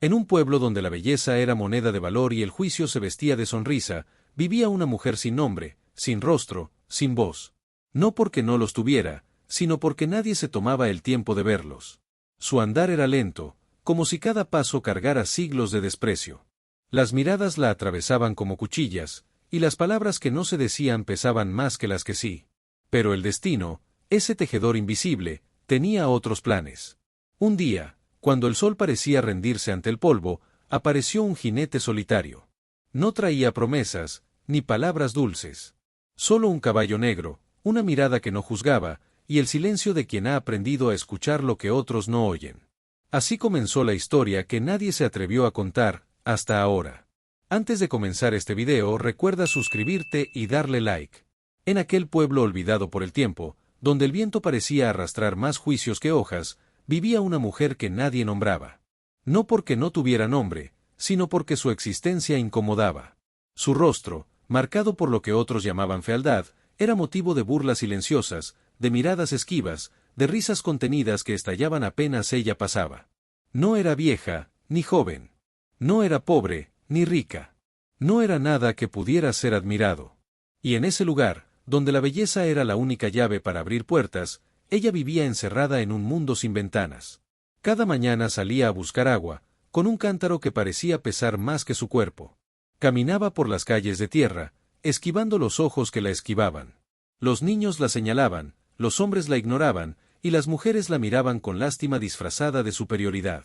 En un pueblo donde la belleza era moneda de valor y el juicio se vestía de sonrisa, vivía una mujer sin nombre, sin rostro, sin voz. No porque no los tuviera, sino porque nadie se tomaba el tiempo de verlos. Su andar era lento, como si cada paso cargara siglos de desprecio. Las miradas la atravesaban como cuchillas, y las palabras que no se decían pesaban más que las que sí. Pero el destino, ese tejedor invisible, tenía otros planes. Un día, cuando el sol parecía rendirse ante el polvo, apareció un jinete solitario. No traía promesas, ni palabras dulces. Solo un caballo negro, una mirada que no juzgaba, y el silencio de quien ha aprendido a escuchar lo que otros no oyen. Así comenzó la historia que nadie se atrevió a contar, hasta ahora. Antes de comenzar este video, recuerda suscribirte y darle like. En aquel pueblo olvidado por el tiempo, donde el viento parecía arrastrar más juicios que hojas, vivía una mujer que nadie nombraba. No porque no tuviera nombre, sino porque su existencia incomodaba. Su rostro, marcado por lo que otros llamaban fealdad, era motivo de burlas silenciosas, de miradas esquivas, de risas contenidas que estallaban apenas ella pasaba. No era vieja, ni joven. No era pobre, ni rica. No era nada que pudiera ser admirado. Y en ese lugar, donde la belleza era la única llave para abrir puertas, ella vivía encerrada en un mundo sin ventanas. Cada mañana salía a buscar agua, con un cántaro que parecía pesar más que su cuerpo. Caminaba por las calles de tierra, esquivando los ojos que la esquivaban. Los niños la señalaban, los hombres la ignoraban, y las mujeres la miraban con lástima disfrazada de superioridad.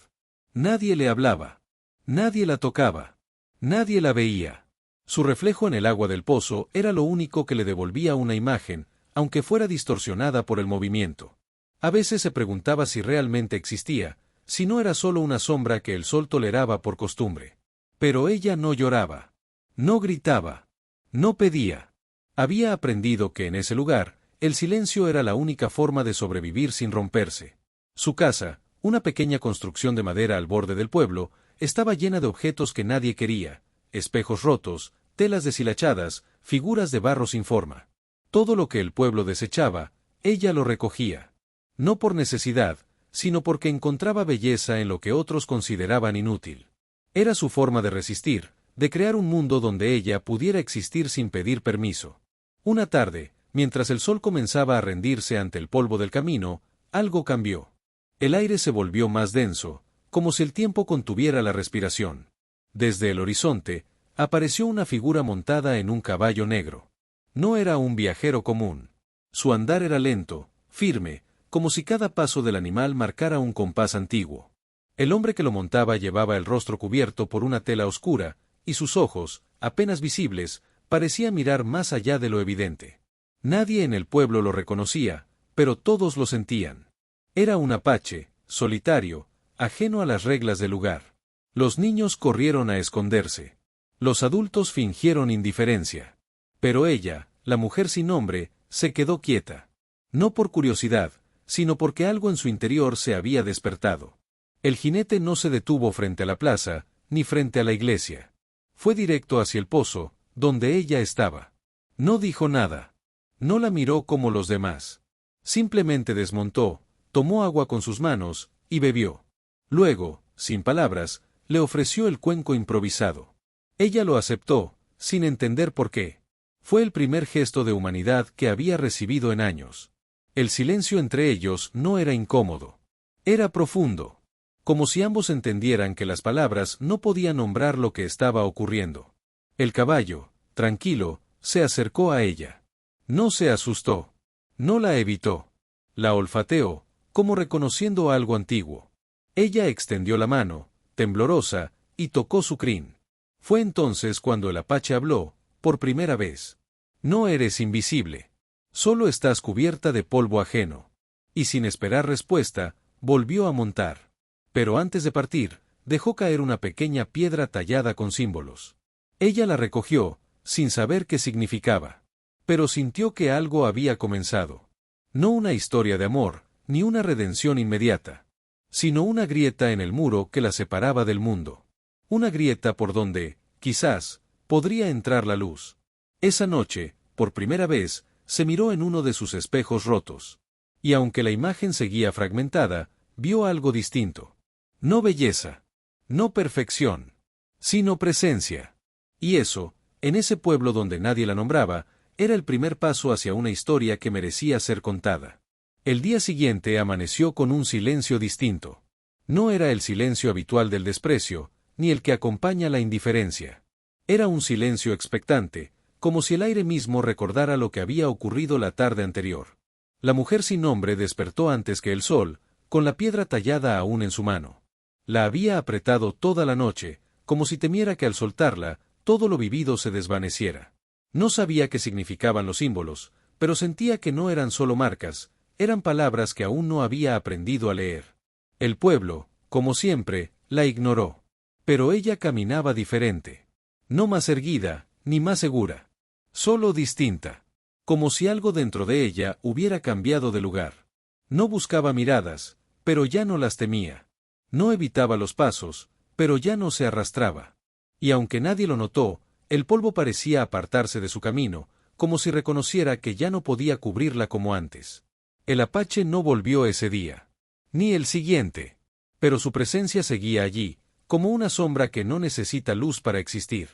Nadie le hablaba. Nadie la tocaba. Nadie la veía. Su reflejo en el agua del pozo era lo único que le devolvía una imagen, aunque fuera distorsionada por el movimiento. A veces se preguntaba si realmente existía, si no era solo una sombra que el sol toleraba por costumbre. Pero ella no lloraba. No gritaba. No pedía. Había aprendido que en ese lugar, el silencio era la única forma de sobrevivir sin romperse. Su casa, una pequeña construcción de madera al borde del pueblo, estaba llena de objetos que nadie quería: espejos rotos, telas deshilachadas, figuras de barro sin forma. Todo lo que el pueblo desechaba, ella lo recogía. No por necesidad, sino porque encontraba belleza en lo que otros consideraban inútil. Era su forma de resistir, de crear un mundo donde ella pudiera existir sin pedir permiso. Una tarde, mientras el sol comenzaba a rendirse ante el polvo del camino, algo cambió. El aire se volvió más denso, como si el tiempo contuviera la respiración. Desde el horizonte, apareció una figura montada en un caballo negro. No era un viajero común. Su andar era lento, firme, como si cada paso del animal marcara un compás antiguo. El hombre que lo montaba llevaba el rostro cubierto por una tela oscura, y sus ojos, apenas visibles, parecían mirar más allá de lo evidente. Nadie en el pueblo lo reconocía, pero todos lo sentían. Era un apache, solitario, ajeno a las reglas del lugar. Los niños corrieron a esconderse. Los adultos fingieron indiferencia. Pero ella, la mujer sin nombre, se quedó quieta. No por curiosidad, sino porque algo en su interior se había despertado. El jinete no se detuvo frente a la plaza, ni frente a la iglesia. Fue directo hacia el pozo, donde ella estaba. No dijo nada. No la miró como los demás. Simplemente desmontó, tomó agua con sus manos, y bebió. Luego, sin palabras, le ofreció el cuenco improvisado. Ella lo aceptó, sin entender por qué. Fue el primer gesto de humanidad que había recibido en años. El silencio entre ellos no era incómodo. Era profundo. Como si ambos entendieran que las palabras no podían nombrar lo que estaba ocurriendo. El caballo, tranquilo, se acercó a ella. No se asustó. No la evitó. La olfateó, como reconociendo algo antiguo. Ella extendió la mano, temblorosa, y tocó su crin. Fue entonces cuando el apache habló, por primera vez. No eres invisible. Solo estás cubierta de polvo ajeno. Y sin esperar respuesta, volvió a montar. Pero antes de partir, dejó caer una pequeña piedra tallada con símbolos. Ella la recogió, sin saber qué significaba. Pero sintió que algo había comenzado. No una historia de amor, ni una redención inmediata, sino una grieta en el muro que la separaba del mundo. Una grieta por donde, quizás, podría entrar la luz. Esa noche, por primera vez, se miró en uno de sus espejos rotos. Y aunque la imagen seguía fragmentada, vio algo distinto. No belleza. No perfección, sino presencia. Y eso, en ese pueblo donde nadie la nombraba, era el primer paso hacia una historia que merecía ser contada. El día siguiente amaneció con un silencio distinto. No era el silencio habitual del desprecio, ni el que acompaña la indiferencia. Era un silencio expectante, como si el aire mismo recordara lo que había ocurrido la tarde anterior. La mujer sin nombre despertó antes que el sol, con la piedra tallada aún en su mano. La había apretado toda la noche, como si temiera que al soltarla, todo lo vivido se desvaneciera. No sabía qué significaban los símbolos, pero sentía que no eran solo marcas, eran palabras que aún no había aprendido a leer. El pueblo, como siempre, la ignoró. Pero ella caminaba diferente. No más erguida, ni más segura. Solo distinta. Como si algo dentro de ella hubiera cambiado de lugar. No buscaba miradas, pero ya no las temía. No evitaba los pasos, pero ya no se arrastraba. Y aunque nadie lo notó, el polvo parecía apartarse de su camino, como si reconociera que ya no podía cubrirla como antes. El apache no volvió ese día. Ni el siguiente. Pero su presencia seguía allí, como una sombra que no necesita luz para existir.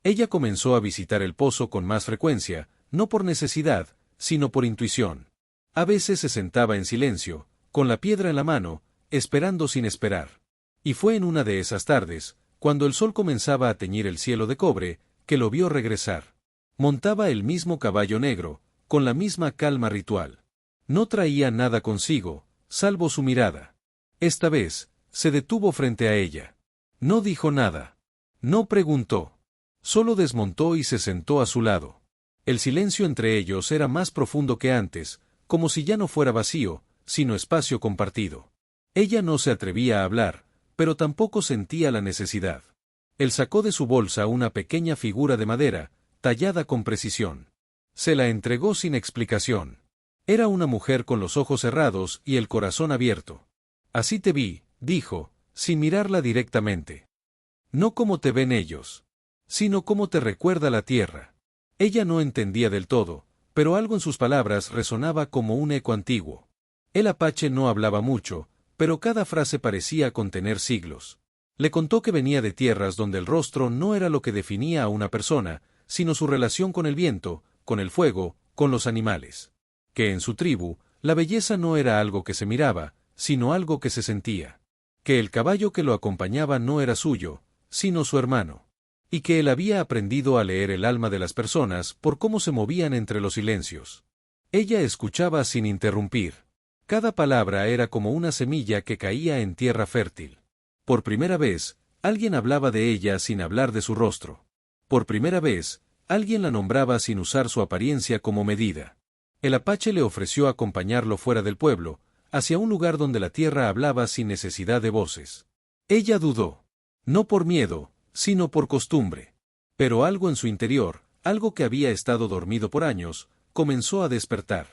Ella comenzó a visitar el pozo con más frecuencia, no por necesidad, sino por intuición. A veces se sentaba en silencio, con la piedra en la mano, esperando sin esperar. Y fue en una de esas tardes, cuando el sol comenzaba a teñir el cielo de cobre, que lo vio regresar. Montaba el mismo caballo negro, con la misma calma ritual. No traía nada consigo, salvo su mirada. Esta vez, se detuvo frente a ella. No dijo nada. No preguntó. Solo desmontó y se sentó a su lado. El silencio entre ellos era más profundo que antes, como si ya no fuera vacío, sino espacio compartido. Ella no se atrevía a hablar, pero tampoco sentía la necesidad. Él sacó de su bolsa una pequeña figura de madera, tallada con precisión. Se la entregó sin explicación. Era una mujer con los ojos cerrados y el corazón abierto. Así te vi, dijo, sin mirarla directamente. No como te ven ellos, sino como te recuerda la tierra. Ella no entendía del todo, pero algo en sus palabras resonaba como un eco antiguo. El apache no hablaba mucho, pero cada frase parecía contener siglos. Le contó que venía de tierras donde el rostro no era lo que definía a una persona, sino su relación con el viento, con el fuego, con los animales. Que en su tribu, la belleza no era algo que se miraba, sino algo que se sentía. Que el caballo que lo acompañaba no era suyo, sino su hermano. Y que él había aprendido a leer el alma de las personas por cómo se movían entre los silencios. Ella escuchaba sin interrumpir. Cada palabra era como una semilla que caía en tierra fértil. Por primera vez, alguien hablaba de ella sin hablar de su rostro. Por primera vez, alguien la nombraba sin usar su apariencia como medida. El apache le ofreció acompañarlo fuera del pueblo, hacia un lugar donde la tierra hablaba sin necesidad de voces. Ella dudó. No por miedo, sino por costumbre. Pero algo en su interior, algo que había estado dormido por años, comenzó a despertar.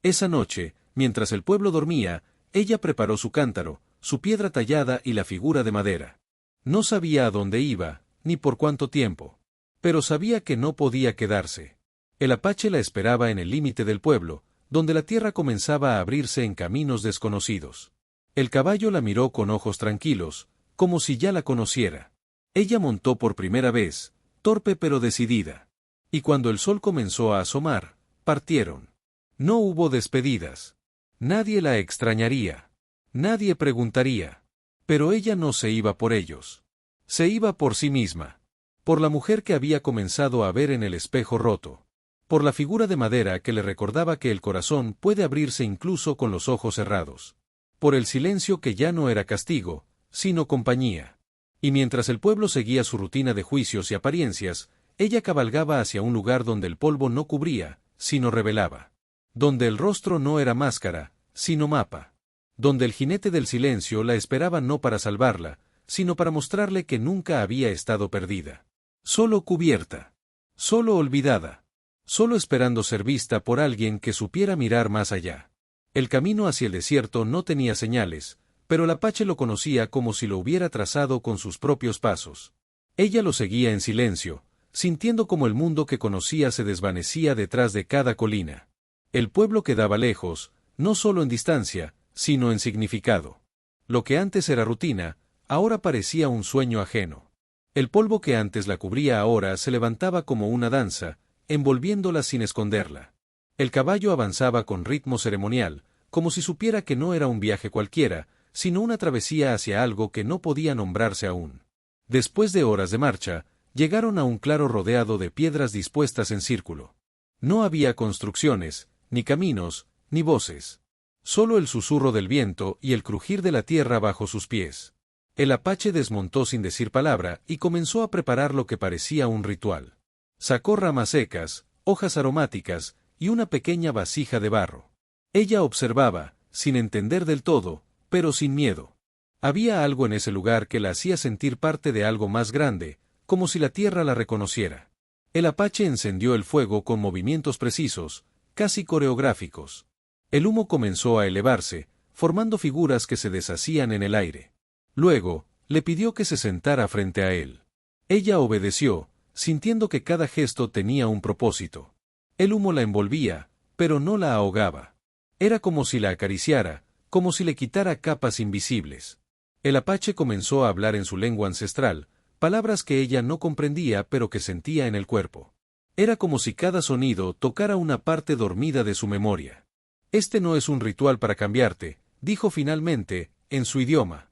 Esa noche, mientras el pueblo dormía, ella preparó su cántaro, su piedra tallada y la figura de madera. No sabía a dónde iba, ni por cuánto tiempo. Pero sabía que no podía quedarse. El apache la esperaba en el límite del pueblo, donde la tierra comenzaba a abrirse en caminos desconocidos. El caballo la miró con ojos tranquilos, como si ya la conociera. Ella montó por primera vez, torpe pero decidida. Y cuando el sol comenzó a asomar, partieron. No hubo despedidas. Nadie la extrañaría. Nadie preguntaría. Pero ella no se iba por ellos. Se iba por sí misma. Por la mujer que había comenzado a ver en el espejo roto. Por la figura de madera que le recordaba que el corazón puede abrirse incluso con los ojos cerrados. Por el silencio que ya no era castigo, sino compañía. Y mientras el pueblo seguía su rutina de juicios y apariencias, ella cabalgaba hacia un lugar donde el polvo no cubría, sino revelaba. Donde el rostro no era máscara, sino mapa. Donde el jinete del silencio la esperaba no para salvarla, sino para mostrarle que nunca había estado perdida. Solo cubierta. Solo olvidada. Solo esperando ser vista por alguien que supiera mirar más allá. El camino hacia el desierto no tenía señales, pero el apache lo conocía como si lo hubiera trazado con sus propios pasos. Ella lo seguía en silencio, sintiendo como el mundo que conocía se desvanecía detrás de cada colina. El pueblo quedaba lejos, no solo en distancia, sino en significado. Lo que antes era rutina, ahora parecía un sueño ajeno. El polvo que antes la cubría ahora se levantaba como una danza, envolviéndola sin esconderla. El caballo avanzaba con ritmo ceremonial, como si supiera que no era un viaje cualquiera, sino una travesía hacia algo que no podía nombrarse aún. Después de horas de marcha, llegaron a un claro rodeado de piedras dispuestas en círculo. No había construcciones, ni caminos, ni voces. Solo el susurro del viento y el crujir de la tierra bajo sus pies. El apache desmontó sin decir palabra y comenzó a preparar lo que parecía un ritual. Sacó ramas secas, hojas aromáticas y una pequeña vasija de barro. Ella observaba, sin entender del todo, pero sin miedo. Había algo en ese lugar que la hacía sentir parte de algo más grande, como si la tierra la reconociera. El apache encendió el fuego con movimientos precisos, casi coreográficos. El humo comenzó a elevarse, formando figuras que se deshacían en el aire. Luego, le pidió que se sentara frente a él. Ella obedeció, sintiendo que cada gesto tenía un propósito. El humo la envolvía, pero no la ahogaba. Era como si la acariciara, como si le quitara capas invisibles. El apache comenzó a hablar en su lengua ancestral, palabras que ella no comprendía pero que sentía en el cuerpo. Era como si cada sonido tocara una parte dormida de su memoria. Este no es un ritual para cambiarte, dijo finalmente, en su idioma.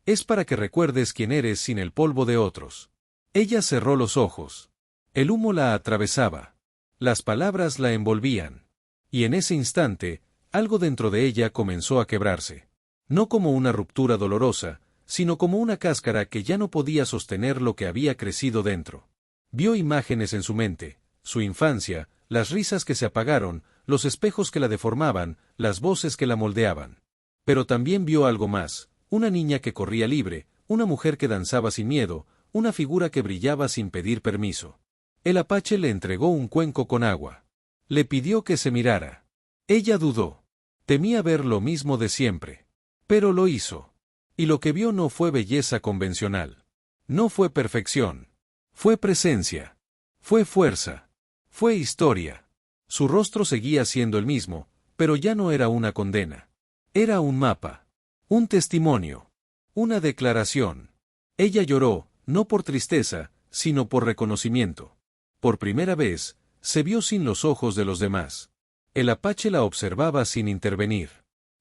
Es para que recuerdes quién eres sin el polvo de otros. Ella cerró los ojos. El humo la atravesaba. Las palabras la envolvían. Y en ese instante, algo dentro de ella comenzó a quebrarse. No como una ruptura dolorosa, sino como una cáscara que ya no podía sostener lo que había crecido dentro. Vio imágenes en su mente, su infancia, las risas que se apagaron, los espejos que la deformaban, las voces que la moldeaban. Pero también vio algo más, una niña que corría libre, una mujer que danzaba sin miedo, una figura que brillaba sin pedir permiso. El apache le entregó un cuenco con agua. Le pidió que se mirara. Ella dudó. Temía ver lo mismo de siempre. Pero lo hizo. Y lo que vio no fue belleza convencional. No fue perfección. Fue presencia. Fue fuerza. Fue historia. Su rostro seguía siendo el mismo, pero ya no era una condena. Era un mapa. Un testimonio. Una declaración. Ella lloró, no por tristeza, sino por reconocimiento. Por primera vez, se vio sin los ojos de los demás. El apache la observaba sin intervenir.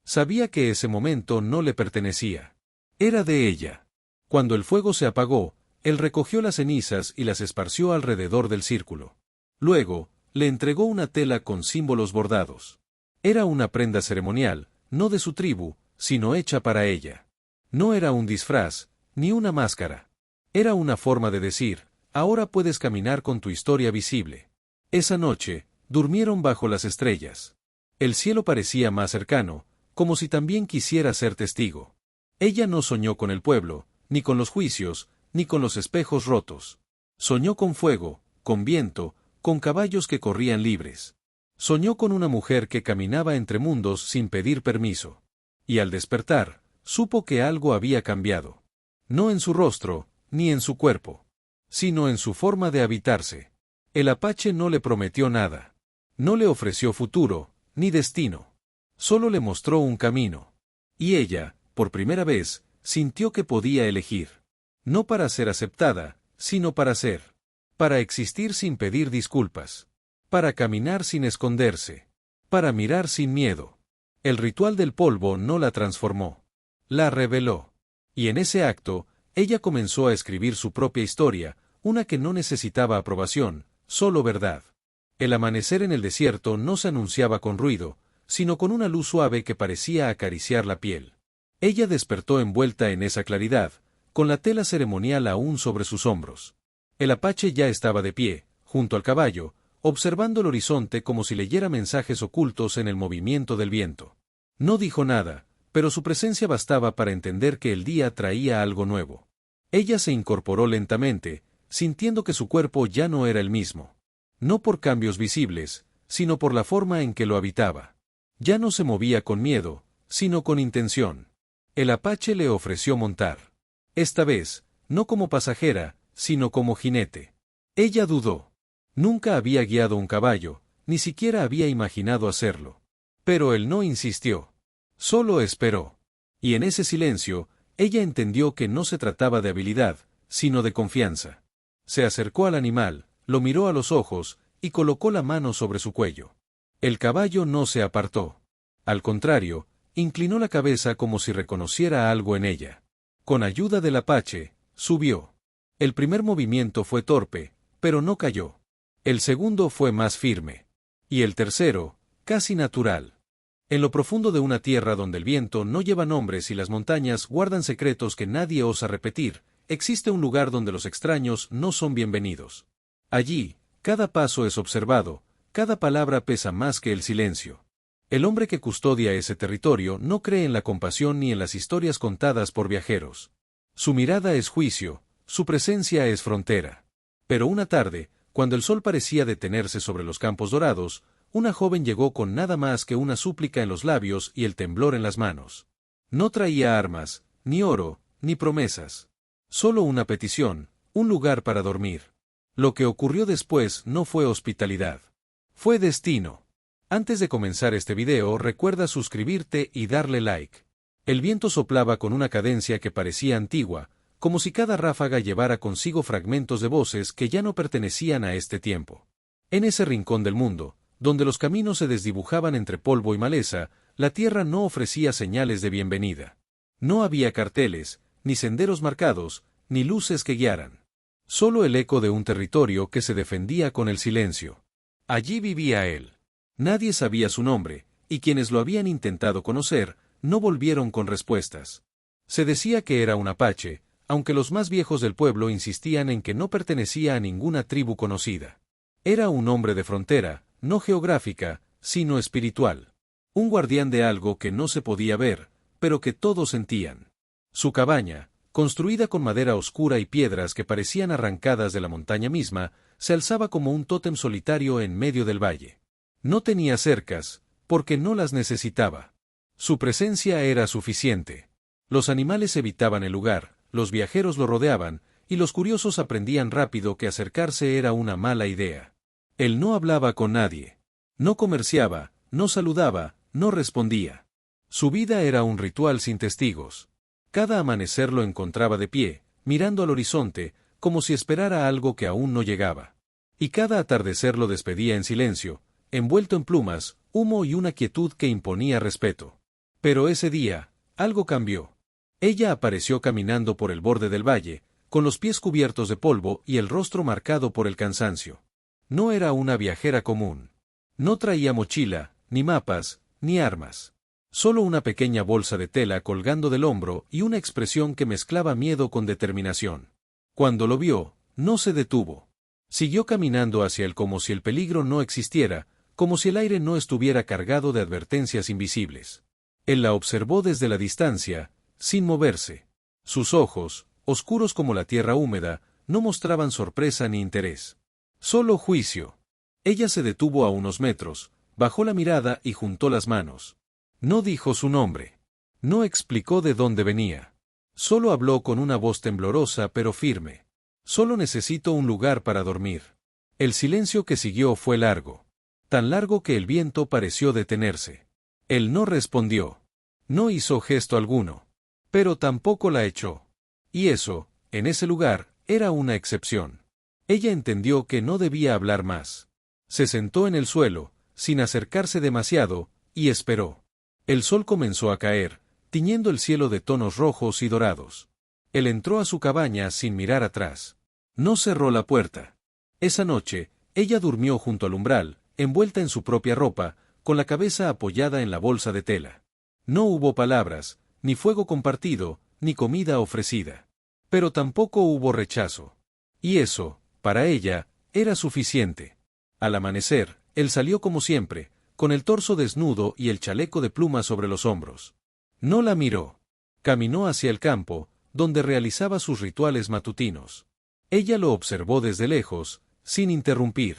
Sabía que ese momento no le pertenecía. Era de ella. Cuando el fuego se apagó, él recogió las cenizas y las esparció alrededor del círculo. Luego, le entregó una tela con símbolos bordados. Era una prenda ceremonial, no de su tribu, sino hecha para ella. No era un disfraz, ni una máscara. Era una forma de decir, ahora puedes caminar con tu historia visible. Esa noche, durmieron bajo las estrellas. El cielo parecía más cercano, como si también quisiera ser testigo. Ella no soñó con el pueblo, ni con los juicios, ni con los espejos rotos. Soñó con fuego, con viento, con caballos que corrían libres. Soñó con una mujer que caminaba entre mundos sin pedir permiso. Y al despertar, supo que algo había cambiado. No en su rostro, ni en su cuerpo, sino en su forma de habitarse. El apache no le prometió nada. No le ofreció futuro, ni destino. Solo le mostró un camino. Y ella, por primera vez, sintió que podía elegir. No para ser aceptada, sino para ser. Para existir sin pedir disculpas. Para caminar sin esconderse. Para mirar sin miedo. El ritual del polvo no la transformó. La reveló. Y en ese acto, ella comenzó a escribir su propia historia, una que no necesitaba aprobación, solo verdad. El amanecer en el desierto no se anunciaba con ruido, sino con una luz suave que parecía acariciar la piel. Ella despertó envuelta en esa claridad, con la tela ceremonial aún sobre sus hombros. El apache ya estaba de pie, junto al caballo, observando el horizonte como si leyera mensajes ocultos en el movimiento del viento. No dijo nada, pero su presencia bastaba para entender que el día traía algo nuevo. Ella se incorporó lentamente, sintiendo que su cuerpo ya no era el mismo. No por cambios visibles, sino por la forma en que lo habitaba. Ya no se movía con miedo, sino con intención. El apache le ofreció montar. Esta vez, no como pasajera, sino como jinete. Ella dudó. Nunca había guiado un caballo, ni siquiera había imaginado hacerlo. Pero él no insistió. Solo esperó. Y en ese silencio, Ella entendió que no se trataba de habilidad, sino de confianza. Se acercó al animal, lo miró a los ojos, y colocó la mano sobre su cuello. El caballo no se apartó. Al contrario, inclinó la cabeza como si reconociera algo en ella. Con ayuda del apache, subió. El primer movimiento fue torpe, pero no cayó. El segundo fue más firme. Y el tercero, casi natural. En lo profundo de una tierra donde el viento no lleva nombres y las montañas guardan secretos que nadie osa repetir, existe un lugar donde los extraños no son bienvenidos. Allí, cada paso es observado, cada palabra pesa más que el silencio. El hombre que custodia ese territorio no cree en la compasión ni en las historias contadas por viajeros. Su mirada es juicio, su presencia es frontera. Pero una tarde, cuando el sol parecía detenerse sobre los campos dorados, una joven llegó con nada más que una súplica en los labios y el temblor en las manos. No traía armas, ni oro, ni promesas. Solo una petición, un lugar para dormir. Lo que ocurrió después no fue hospitalidad. Fue destino. Antes de comenzar este video, recuerda suscribirte y darle like. El viento soplaba con una cadencia que parecía antigua, como si cada ráfaga llevara consigo fragmentos de voces que ya no pertenecían a este tiempo. En ese rincón del mundo, donde los caminos se desdibujaban entre polvo y maleza, la tierra no ofrecía señales de bienvenida. No había carteles, ni senderos marcados, ni luces que guiaran. Solo el eco de un territorio que se defendía con el silencio. Allí vivía él. Nadie sabía su nombre, y quienes lo habían intentado conocer, no volvieron con respuestas. Se decía que era un apache, aunque los más viejos del pueblo insistían en que no pertenecía a ninguna tribu conocida. Era un hombre de frontera, no geográfica, sino espiritual. Un guardián de algo que no se podía ver, pero que todos sentían. Su cabaña, construida con madera oscura y piedras que parecían arrancadas de la montaña misma, se alzaba como un tótem solitario en medio del valle. No tenía cercas, porque no las necesitaba. Su presencia era suficiente. Los animales evitaban el lugar, los viajeros lo rodeaban, y los curiosos aprendían rápido que acercarse era una mala idea. Él no hablaba con nadie. No comerciaba, no saludaba, no respondía. Su vida era un ritual sin testigos. Cada amanecer lo encontraba de pie, mirando al horizonte, como si esperara algo que aún no llegaba. Y cada atardecer lo despedía en silencio, envuelto en plumas, humo y una quietud que imponía respeto. Pero ese día, algo cambió. Ella apareció caminando por el borde del valle, con los pies cubiertos de polvo y el rostro marcado por el cansancio. No era una viajera común. No traía mochila, ni mapas, ni armas. Solo una pequeña bolsa de tela colgando del hombro y una expresión que mezclaba miedo con determinación. Cuando lo vio, no se detuvo. Siguió caminando hacia él como si el peligro no existiera, como si el aire no estuviera cargado de advertencias invisibles. Él la observó desde la distancia, sin moverse. Sus ojos, oscuros como la tierra húmeda, no mostraban sorpresa ni interés. Solo juicio. Ella se detuvo a unos metros, bajó la mirada y juntó las manos. No dijo su nombre. No explicó de dónde venía. Solo habló con una voz temblorosa pero firme. Solo necesito un lugar para dormir. El silencio que siguió fue largo. Tan largo que el viento pareció detenerse. Él no respondió. No hizo gesto alguno. Pero tampoco la echó. Y eso, en ese lugar, era una excepción. Ella entendió que no debía hablar más. Se sentó en el suelo, sin acercarse demasiado, y esperó. El sol comenzó a caer, tiñendo el cielo de tonos rojos y dorados. Él entró a su cabaña sin mirar atrás. No cerró la puerta. Esa noche, ella durmió junto al umbral, envuelta en su propia ropa, con la cabeza apoyada en la bolsa de tela. No hubo palabras, ni fuego compartido, ni comida ofrecida. Pero tampoco hubo rechazo. Y eso, para ella, era suficiente. Al amanecer, él salió como siempre, con el torso desnudo y el chaleco de plumas sobre los hombros. No la miró. Caminó hacia el campo, donde realizaba sus rituales matutinos. Ella lo observó desde lejos, sin interrumpir.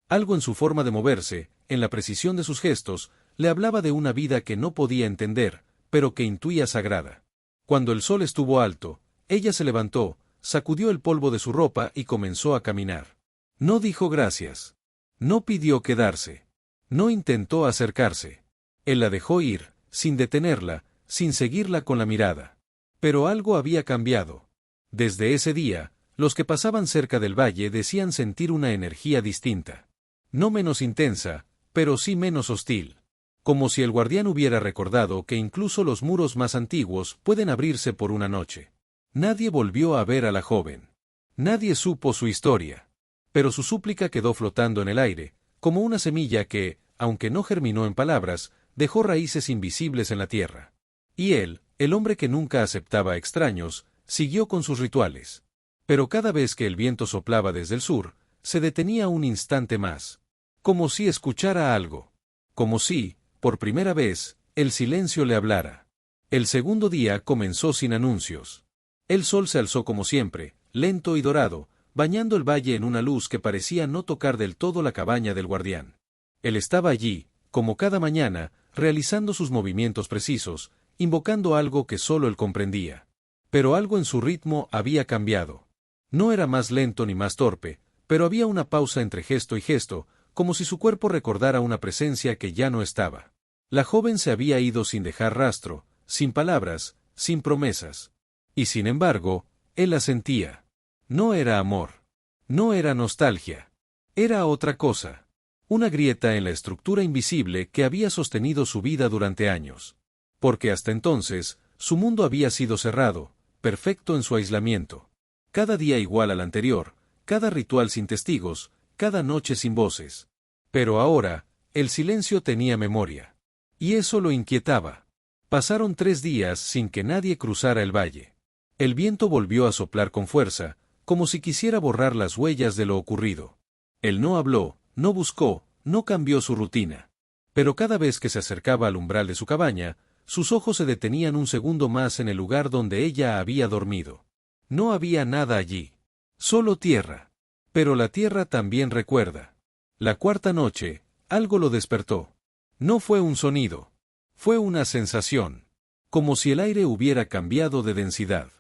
Algo en su forma de moverse, en la precisión de sus gestos, le hablaba de una vida que no podía entender, pero que intuía sagrada. Cuando el sol estuvo alto, ella se levantó, sacudió el polvo de su ropa y comenzó a caminar. No dijo gracias. No pidió quedarse. No intentó acercarse. Él la dejó ir, sin detenerla, sin seguirla con la mirada. Pero algo había cambiado. Desde ese día, los que pasaban cerca del valle decían sentir una energía distinta. No menos intensa, pero sí menos hostil. Como si el guardián hubiera recordado que incluso los muros más antiguos pueden abrirse por una noche. Nadie volvió a ver a la joven. Nadie supo su historia. Pero su súplica quedó flotando en el aire, como una semilla que, aunque no germinó en palabras, dejó raíces invisibles en la tierra. Y él, el hombre que nunca aceptaba extraños, siguió con sus rituales. Pero cada vez que el viento soplaba desde el sur, se detenía un instante más. Como si escuchara algo. Como si, por primera vez, el silencio le hablara. El segundo día comenzó sin anuncios. El sol se alzó como siempre, lento y dorado, bañando el valle en una luz que parecía no tocar del todo la cabaña del guardián. Él estaba allí, como cada mañana, realizando sus movimientos precisos, invocando algo que solo él comprendía. Pero algo en su ritmo había cambiado. No era más lento ni más torpe, pero había una pausa entre gesto y gesto, como si su cuerpo recordara una presencia que ya no estaba. La joven se había ido sin dejar rastro, sin palabras, sin promesas. Y sin embargo, él la sentía. No era amor. No era nostalgia. Era otra cosa. Una grieta en la estructura invisible que había sostenido su vida durante años. Porque hasta entonces, su mundo había sido cerrado, perfecto en su aislamiento. Cada día igual al anterior, cada ritual sin testigos, cada noche sin voces. Pero ahora, el silencio tenía memoria. Y eso lo inquietaba. Pasaron 3 días sin que nadie cruzara el valle. El viento volvió a soplar con fuerza, como si quisiera borrar las huellas de lo ocurrido. Él no habló, no buscó, no cambió su rutina. Pero cada vez que se acercaba al umbral de su cabaña, sus ojos se detenían un segundo más en el lugar donde ella había dormido. No había nada allí. Solo tierra. Pero la tierra también recuerda. La cuarta noche, algo lo despertó. No fue un sonido. Fue una sensación. Como si el aire hubiera cambiado de densidad.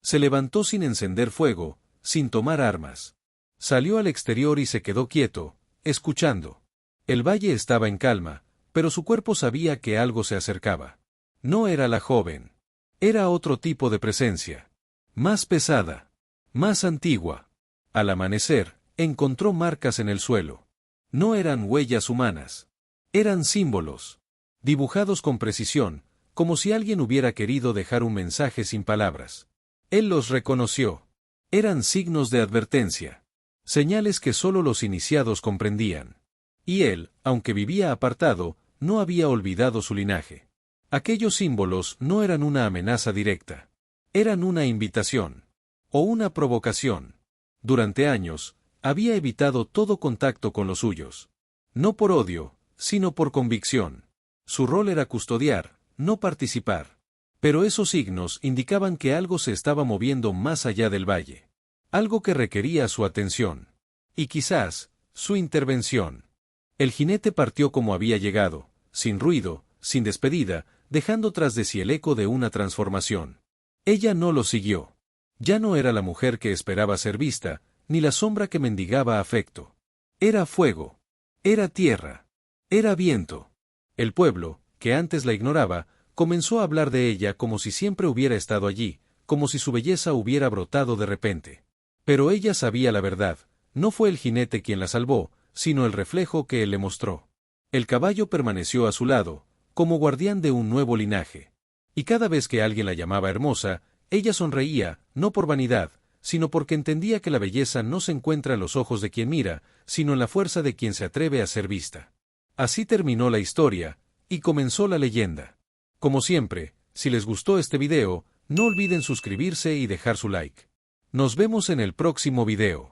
Se levantó sin encender fuego, sin tomar armas. Salió al exterior y se quedó quieto, escuchando. El valle estaba en calma, pero su cuerpo sabía que algo se acercaba. No era la joven. Era otro tipo de presencia. Más pesada. Más antigua. Al amanecer, encontró marcas en el suelo. No eran huellas humanas. Eran símbolos. Dibujados con precisión, como si alguien hubiera querido dejar un mensaje sin palabras. Él los reconoció. Eran signos de advertencia. Señales que solo los iniciados comprendían. Y él, aunque vivía apartado, no había olvidado su linaje. Aquellos símbolos no eran una amenaza directa. Eran una invitación. O una provocación. Durante años, había evitado todo contacto con los suyos. No por odio, sino por convicción. Su rol era custodiar, no participar. Pero esos signos indicaban que algo se estaba moviendo más allá del valle. Algo que requería su atención. Y quizás, su intervención. El jinete partió como había llegado, sin ruido, sin despedida, dejando tras de sí el eco de una transformación. Ella no lo siguió. Ya no era la mujer que esperaba ser vista, ni la sombra que mendigaba afecto. Era fuego. Era tierra. Era viento. El pueblo, que antes la ignoraba, comenzó a hablar de ella como si siempre hubiera estado allí, como si su belleza hubiera brotado de repente. Pero ella sabía la verdad, no fue el jinete quien la salvó, sino el reflejo que él le mostró. El caballo permaneció a su lado, como guardián de un nuevo linaje. Y cada vez que alguien la llamaba hermosa, ella sonreía, no por vanidad, sino porque entendía que la belleza no se encuentra en los ojos de quien mira, sino en la fuerza de quien se atreve a ser vista. Así terminó la historia, y comenzó la leyenda. Como siempre, si les gustó este video, no olviden suscribirse y dejar su like. Nos vemos en el próximo video.